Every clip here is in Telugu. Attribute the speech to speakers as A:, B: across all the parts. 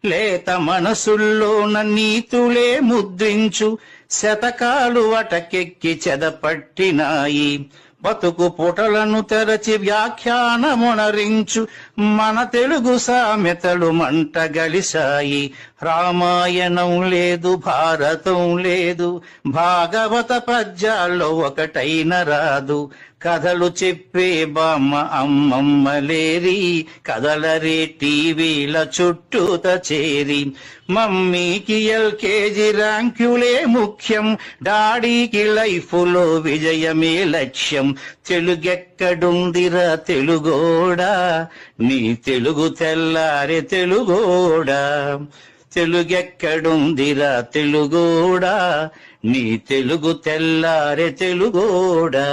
A: లేత మనసుల్లోన నీతులే ముద్రించు శతకాలు అటకెక్కి చెదపట్టినాయి. బతుకు పుటలను తెరచి వ్యాఖ్యానమునరించు మన తెలుగు సామెతలు మంట గలిసాయి. రామాయణం లేదు, భారతం లేదు, భాగవత పద్యాల్లో ఒకటైన రాదు. కథలు చెప్పే బామ్మ అమ్మమ్మ లేరి, కథలరే టీవీల చుట్టూత చేరి. మమ్మీకి ఎల్కేజీ ర్యాంకులే ముఖ్యం, డాడీకి లైఫ్లో విజయమే లక్ష్యం. తెలుగెక్కడుందిరా తెలుగోడా, నీ తెలుగు తెల్లారే తెలుగోడా. తెలుగెక్కడుందిరా తెలుగోడా, నీ తెలుగు తెల్లారే తెలుగోడా.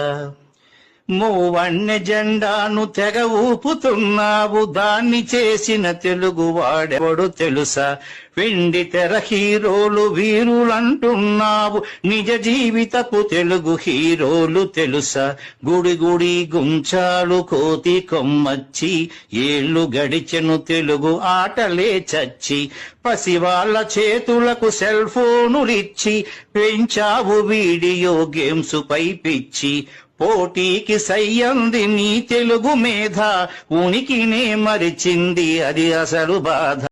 A: మూవన్నె జెండాను తెగ ఊపుతున్నావు, దాన్ని చేసిన తెలుగు వాడెవడు తెలుసా? వెండి తెర హీరోలు వీరులంటున్నావు, నిజ జీవితపు తెలుగు హీరోలు తెలుసా? గుడి గుడి గుంచాలు కోతి కొమ్మచ్చి, ఏళ్ళు గడిచెను తెలుగు ఆటలే చచ్చి. పసివాళ్ల చేతులకు సెల్ ఫోనులిచ్చి పెంచావు వీడియో గేమ్స్ పై పిచ్చి. పోటీకి సయ్యంది నీ తెలుగు మేధ, ఉనికినే మరిచింది అది అసలు బాధ.